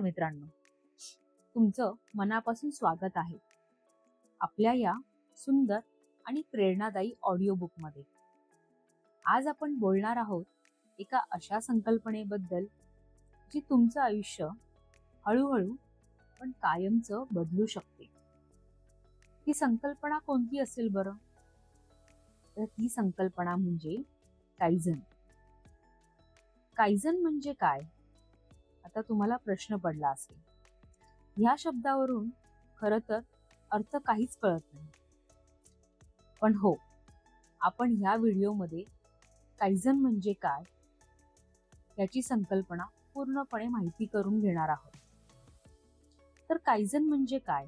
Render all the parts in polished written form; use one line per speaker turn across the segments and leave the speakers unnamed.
नमस्कार मित्रांनो, तुमचं मनापासून स्वागत आहे आपल्या या सुंदर आणि प्रेरणादायी ऑडिओ बुकमध्ये. आज आपण बोलणार आहोत एका अशा संकल्पनेबद्दल जी तुमचं आयुष्य हळूहळू पण कायमचं बदलू शकते. ही संकल्पना कोणती असेल बरं? तर ती संकल्पना म्हणजे काइझन. काइझन म्हणजे काय? आता तुम्हाला प्रश्न पडला असेल. ह्या शब्दावरून खरं तर अर्थ काहीच कळत नाही. पण हो, आपण ह्या व्हिडिओमध्ये काइझन म्हणजे काय याची संकल्पना पूर्णपणे माहिती करून घेणार आहोत. तर काइझन म्हणजे काय?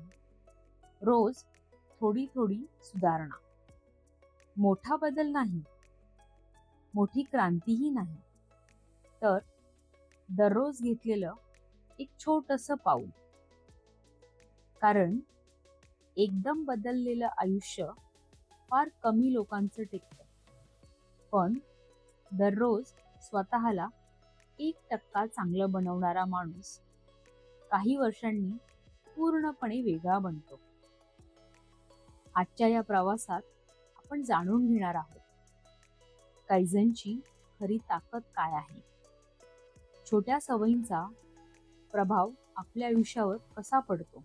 रोज थोडी थोडी सुधारणा. मोठा बदल नाही, मोठी क्रांतीही नाही, तर दररोज घेतलेलं एक छोटंसं पाऊल. कारण एकदम बदललेलं आयुष्य फार कमी लोकांचं टिकतं, पण दररोज स्वतःला 1% चांगलं बनवणारा माणूस काही वर्षांनी पूर्णपणे वेगळा बनतो. आजच्या या प्रवासात आपण जाणून घेणार आहोत काइझनची खरी ताकद काय आहे, छोट्या सवयींचा प्रभाव आपल्या आयुष्यावर कसा पडतो,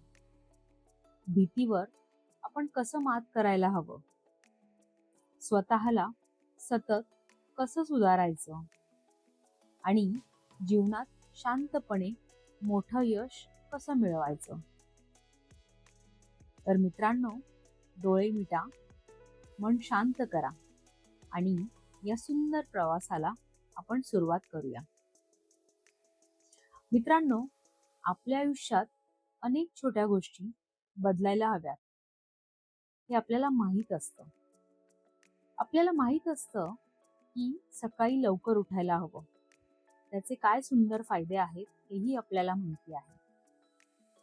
भीतीवर आपण कसं मात करायला हवं, स्वतःला सतत कसं सुधारायचं आणि जीवनात शांतपणे मोठं यश कसं मिळवायचं. तर मित्रांनो, डोळे मिटा, मन शांत करा आणि या सुंदर प्रवासाला आपण सुरुवात करूया. मित्रांनो, आपल्या आयुष्यात अनेक छोट्या गोष्टी बदलायला हव्यात हे आपल्याला माहीत असतं. आपल्याला माहीत असतं की सकाळी लवकर उठायला हवं, त्याचे काय सुंदर फायदे आहेत हेही आपल्याला माहिती आहे.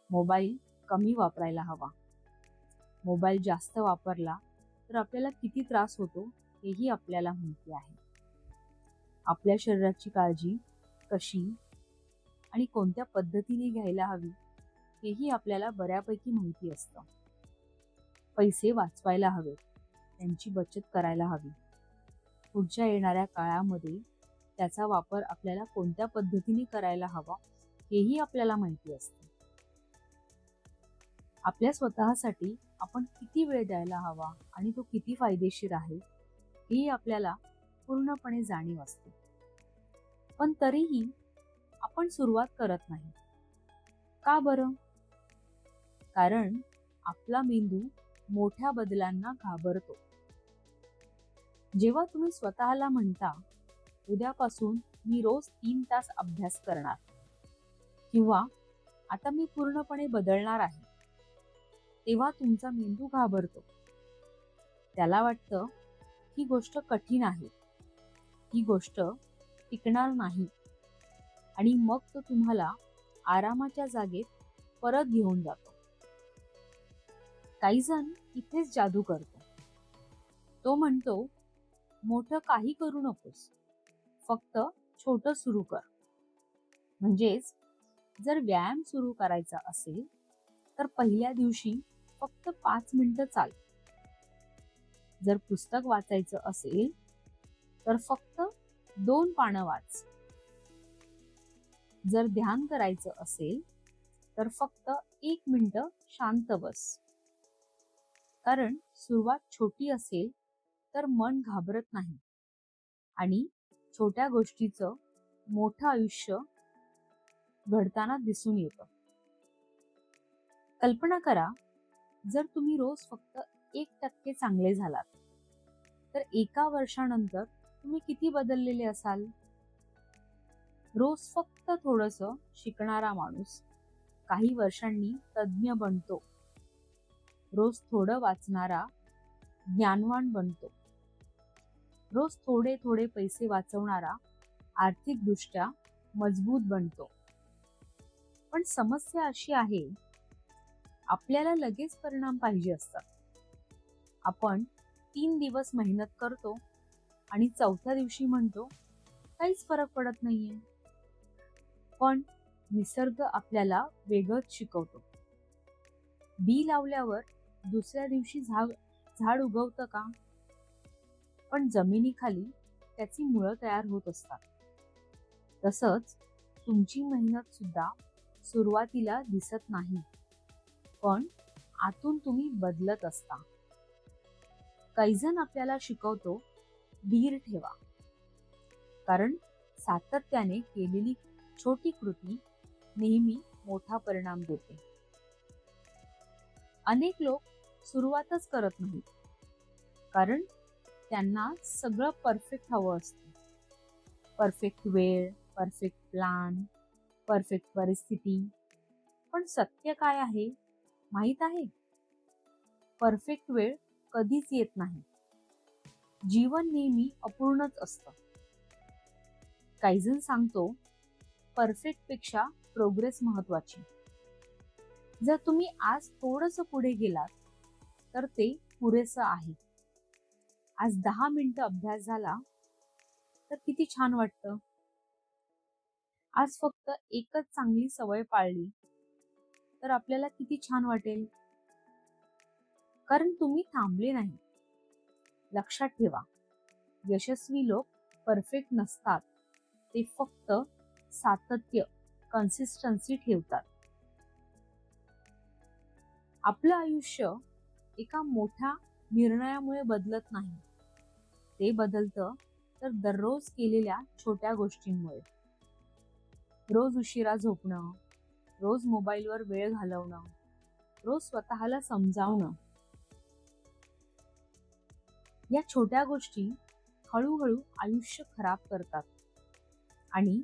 मोबाईल कमी वापरायला हवा, मोबाईल जास्त वापरला तर आपल्याला किती त्रास होतो हेही आपल्याला माहिती आहे. आपल्या शरीराची काळजी कशी आणि कोणत्या पद्धतीने घ्यायला हवी हेही आपल्याला बऱ्यापैकी माहिती असतं. पैसे वाचवायला हवेत, त्यांची बचत करायला हवी, पुढच्या येणाऱ्या काळामध्ये त्याचा वापर आपल्याला कोणत्या पद्धतीने करायला हवा हेही आपल्याला माहिती असतं. आपल्या स्वतःसाठी आपण किती वेळ द्यायला हवा आणि तो किती फायदेशीर आहे हेही आपल्याला पूर्णपणे जाणीव असते. पण तरीही आपण सुरुवात करत नाही. का बरं? कारण आपला मेंदू मोठ्या बदलांना घाबरतो. जेव्हा तुम्ही स्वतःला म्हणता, उद्यापासून मी रोज 3 तास अभ्यास करणार किंवा आता मी पूर्णपणे बदलणार आहे, तेव्हा तुमचा मेंदू घाबरतो. त्याला वाटतं ही गोष्ट कठीण आहे, ही गोष्ट टिकणार नाही आणि मग तो तुम्हाला आरामाच्या जागेत परत घेऊन जातो. काइझन इथेच जादू करतो. तो म्हणतो, मोठं काही करू नकोस, फक्त छोटं सुरू कर. म्हणजेच जर व्यायाम सुरू करायचा असेल तर पहिल्या दिवशी फक्त 5 मिनिटं चाल. जर पुस्तक वाचायचं असेल तर फक्त 2 पानं वाच. जर ध्यान करायचं असेल तर फक्त 1 मिनिटं शांत बस. कारण सुरुवात छोटी असेल तर मन घाबरत नाही आणि छोट्या गोष्टीचं मोठं आयुष्य घडताना दिसून येतं. कल्पना करा, जर तुम्ही रोज फक्त 1% चांगले झालात तर 1 वर्षानंतर तुम्ही किती बदललेले असाल? रोज फक्त थोडंसं शिकणारा माणूस काही वर्षांनी तज्ञ बनतो. रोज थोडं वाचणारा ज्ञानवान बनतो. रोज थोडे थोडे पैसे वाचवणारा आर्थिकदृष्ट्या मजबूत बनतो. पण समस्या अशी आहे, आपल्याला लगेच परिणाम पाहिजे असतात. आपण 3 दिवस मेहनत करतो आणि 4थ्या दिवशी म्हणतो काहीच फरक पडत नाहीये. पण निसर्ग आपल्याला वेगळंच शिकवतो. बी लावल्यावर दुसऱ्या दिवशी झाड उगवतं का? पण जमिनीखाली त्याची मुळं तयार होत असतात. तसंच तुमची मेहनत सुद्धा सुरुवातीला दिसत नाही, पण आतून तुम्ही बदलत असता. कैझन आपल्याला शिकवतो धीर ठेवा, कारण सातत्याने केलेली छोटी कृती नेहमी मोठा परिणाम देते. अनेक लोक सुरुवातच करत नाहीत, कारण त्यांना सगळं परफेक्ट हवं असतं. परफेक्ट वेळ, परफेक्ट प्लॅन, परफेक्ट परिस्थिती. पण सत्य काय आहे माहित आहे? परफेक्ट वेळ कधीच येत नाही. जीवन नेहमी अपूर्णच असतं. काहीजण सांगतो परफेक्ट पेक्षा प्रोग्रेस महत्वाची. जर तुम्ही आज थोडंसं पुढे गेलात तर ते पुरेसं आहे. आज 10 मिनिटं अभ्यास झाला तर किती छान वाटतं. आज फक्त एकच चांगली सवय पाळली तर आपल्याला किती छान वाटेल. कारण तुम्ही थांबले नाही. लक्षात ठेवा, यशस्वी लोक परफेक्ट नसतात, ते फक्त सातत्य, कन्सिस्टन्सी ठेवतात. आपलं आयुष्य एका मोठ्या निर्णयामुळे बदलत नाही. ते बदलतं तर दररोज केलेल्या छोट्या गोष्टींमुळे. रोज उशिरा झोपणं, रोज मोबाईलवर वेळ घालवणं, रोज स्वतःला समजावणं. या छोट्या गोष्टी हळूहळू आयुष्य खराब करतात. आणि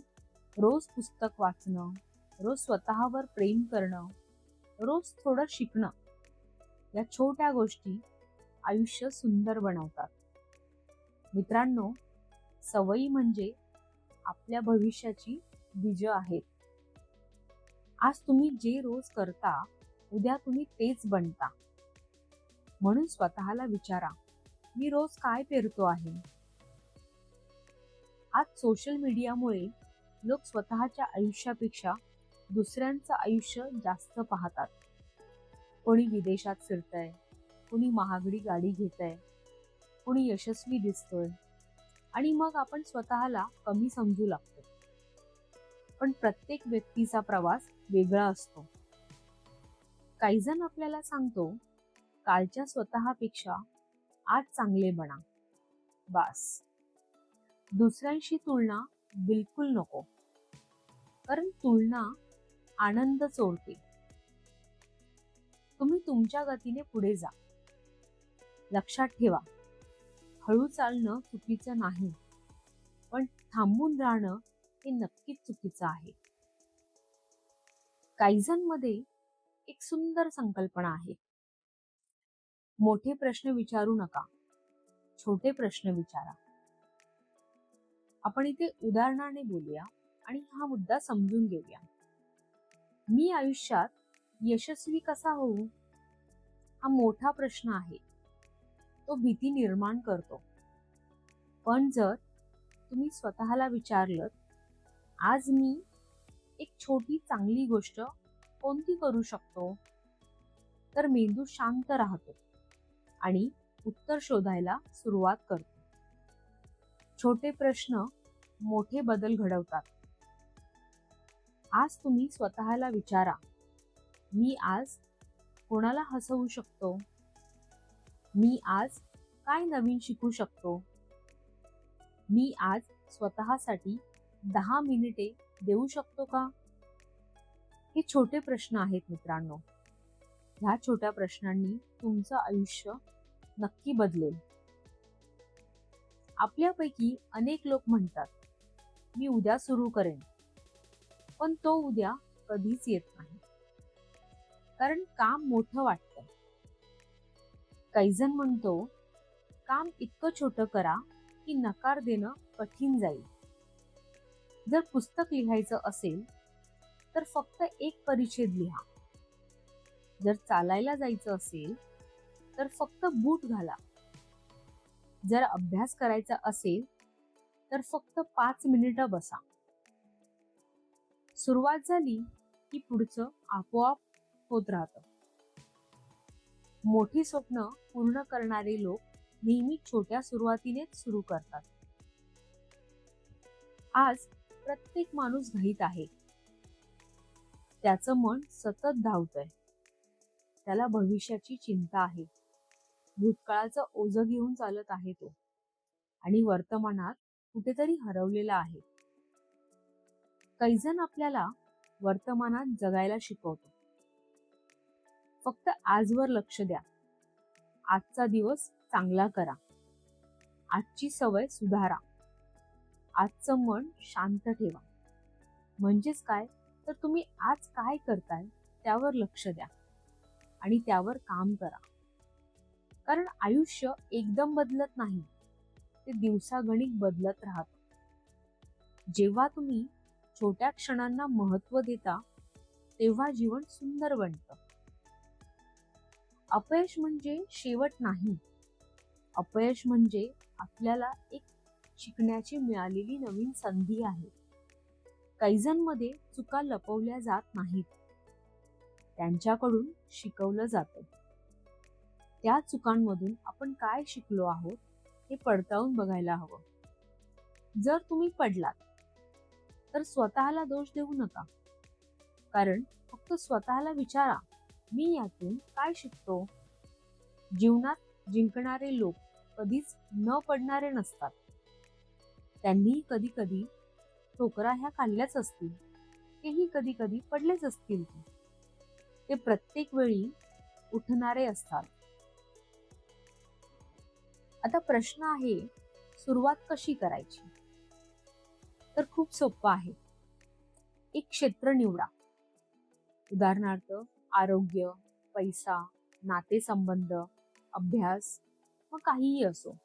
रोज पुस्तक वाचणं, रोज स्वतःवर प्रेम करणं, रोज थोडं शिकणं, या छोट्या गोष्टी आयुष्य सुंदर बनवतात. मित्रांनो, सवयी म्हणजे आपल्या भविष्याची बीज आहेत. आज तुम्ही जे रोज करता, उद्या तुम्ही तेच बनता. म्हणून स्वतःला विचारा, मी रोज काय पेरतो आहे? आज सोशल मीडियामुळे लोक स्वतःच्या आयुष्यापेक्षा दुसऱ्यांचं आयुष्य जास्त पाहतात. कोणी विदेशात फिरतंय, कोणी महागडी गाडी घेतंय, कोणी यशस्वी दिसतोय, आणि मग आपण स्वतःला कमी समजू लागतो. पण प्रत्येक व्यक्तीचा प्रवास वेगळा असतो. काही जण आपल्याला सांगतो, कालच्या स्वतःपेक्षा आज चांगले बना. बास. दुसऱ्यांशी तुलना बिलकुल नको, कारण तुलना आनंद चोरते. तुम्ही तुमच्या गतीने पुढे जा. लक्षात ठेवा, हळू चालणं चुकीचं नाही, पण थांबून राहणं हे नक्कीच चुकीचं आहे. काहीजणमध्ये एक सुंदर संकल्पना आहे. मोठे प्रश्न विचारू नका, छोटे प्रश्न विचारा. आपण इथे उदाहरणाने बोलूया आणि हा मुद्दा समजून घेऊया. मी आयुष्यात यशस्वी कसा होऊ? हा मोठा प्रश्न आहे. तो भीती निर्माण करतो. पण जर तुम्ही स्वतःला विचारलं, आज मी एक छोटी चांगली गोष्ट कोणती करू शकतो, तर मेंदू शांत राहतो आणि उत्तर शोधायला सुरुवात करतो. छोटे प्रश्न मोठे बदल घडवतात. आज तुम्ही स्वतःला विचारा, मी आज कोणाला हसवू शकतो? मी आज काय नवीन शिकू शकतो? मी आज स्वतःसाठी 10 मिनिटे देऊ शकतो का? हे छोटे प्रश्न आहेत मित्रांनो. ह्या छोट्या प्रश्नांनी तुमचं आयुष्य नक्की बदलेल. आपल्यापैकी अनेक लोक म्हणतात, मी उद्या सुरू करेन, पण तो उद्या कधीच येत नाही, कारण काम मोठं वाटतं. काहीजण म्हणतो, काम इतकं छोटं करा की नकार देणं कठीण जाईल. जर पुस्तक लिहायचं असेल तर फक्त एक परिच्छेद लिहा. जर चालायला जायचं असेल तर फक्त बूट घाला. जर अभ्यास करायचा असेल तर फक्त 5 मिनिटं बसा. सुरुवात झाली की पुढचं आपोआप होत राहतं. मोठी स्वप्न पूर्ण करणारे लोक नेहमी छोट्या सुरुवातीनेच सुरू करतात. आज प्रत्येक माणूस घाईत आहे. त्याचं मन सतत धावतंय. त्याला भविष्याची चिंता आहे. भूतकाळाचं ओझं घेऊन चालत आहे तो, आणि वर्तमानात कुठेतरी हरवलेला आहे. कैजन आपल्याला वर्तमानात जगायला शिकवतो. फक्त आजवर लक्ष द्या. आजचा दिवस चांगला करा. आजची सवय सुधारा. आजचं मन शांत ठेवा. म्हणजेच काय तर तुम्ही आज काय करताय त्यावर लक्ष द्या आणि त्यावर काम करा. कारण आयुष्य एकदम बदलत नाही, ते दिवसागणिक बदलत राहतं. जेव्हा तुम्ही छोट्या क्षणांना महत्त्व देता तेव्हा जीवन सुंदर बनतं. अपयश म्हणजे शेवट नाही. अपयश म्हणजे आपल्याला एक शिकण्याची मिळालेली नवीन संधी आहे. कैजनमध्ये चुका लपवल्या जात नाहीत, त्यांच्याकडून शिकवलं जातं. त्या चुकांमधून आपण काय शिकलो आहोत हे पडताळून बघायला हवं. जर तुम्ही पडलात तर स्वतःला दोष देऊ नका. कारण फक्त स्वतःला विचारा, मी यातून काय शिकतो. जीवनात जिंकणारे लोक कधीच न पडणारे नसतात. त्यांनी कधी कधी ठोकरा ह्या खाल्ल्याच असतील, तेही कधी कधी पडलेच असतील. ते प्रत्येक वेळी उठणारे असतात. आता प्रश्न आहे, सुरुवात कशी करायची? तर खूप सोपं आहे. एक क्षेत्र निवडा. उदाहरणार्थ आरोग्य, पैसा, नातेसंबंध, अभ्यास व काहीही असो,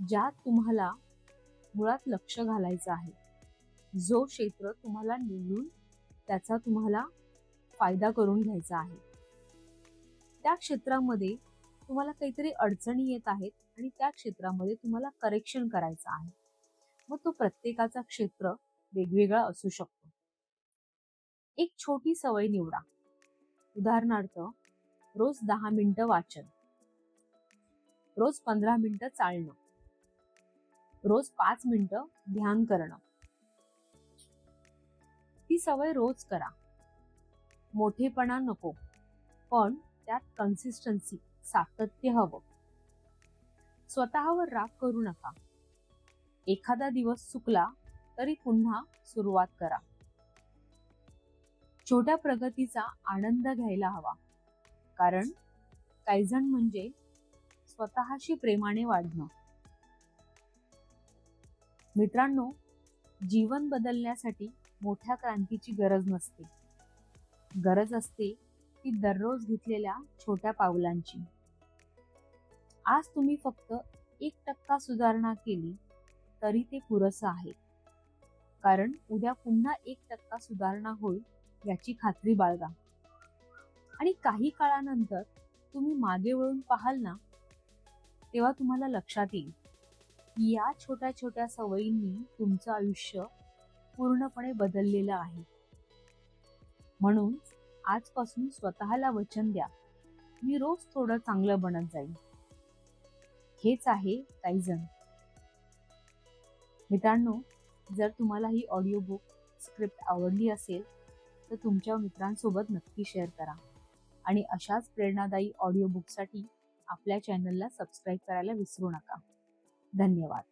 ज्यात तुम्हाला मुळात लक्ष घालायचं आहे. जो क्षेत्र तुम्हाला निवडून त्याचा तुम्हाला फायदा करून घ्यायचा आहे. त्या क्षेत्रामध्ये तुम्हाला काहीतरी अडचणी येत आहेत आणि त्या क्षेत्रामध्ये तुम्हाला करेक्शन करायचं आहे. मग तो प्रत्येकाचा क्षेत्र वेगवेगळा असू शकतो. एक छोटी सवय निवडा. उदाहरणार्थ रोज 10 मिनिटं वाचन, रोज 15 मिनिटं चालणं, रोज 5 मिनिटं ध्यान करणं. ती सवय रोज करा. मोठेपणा नको, पण त्यात कन्सिस्टन्सी, सातत्य हवं. स्वतःवर राग करू नका. एखादा दिवस चुकला तरी पुन्हा सुरुवात करा. छोट्या प्रगतीचा आनंद घ्यायला हवा. कारण कैजन म्हणजे स्वतःशी प्रेमाने वाढणं. मित्रांनो, जीवन बदलण्यासाठी मोठ्या क्रांतीची गरज नसते. गरज असते ती दररोज घेतलेल्या छोट्या पावलांची. आज तुम्ही फक्त 1% सुधारणा केली तरी ते पुरेसं आहे. कारण उद्या पुन्हा 1% सुधारणा होईल याची खात्री बाळगा. आणि काही काळानंतर तुम्ही मागे वळून पाहाल ना, तेव्हा तुम्हाला लक्षात येईल की या छोट्या छोट्या सवयींनी तुमचं आयुष्य पूर्णपणे बदललेलं आहे. म्हणून आजपासून स्वतःला वचन द्या, मी रोज थोडं चांगलं बनत जाईल. हेच आहे कैजन. मित्रांनो, जर तुम्हाला ही ऑडिओ बुक स्क्रिप्ट आवडली असेल तर तुमच्या मित्रांसोबत नक्की शेअर करा. आणि अशाच प्रेरणादायी ऑडिओ बुकसाठी आपल्या चॅनलला सबस्क्राईब करायला विसरू नका. धन्यवाद.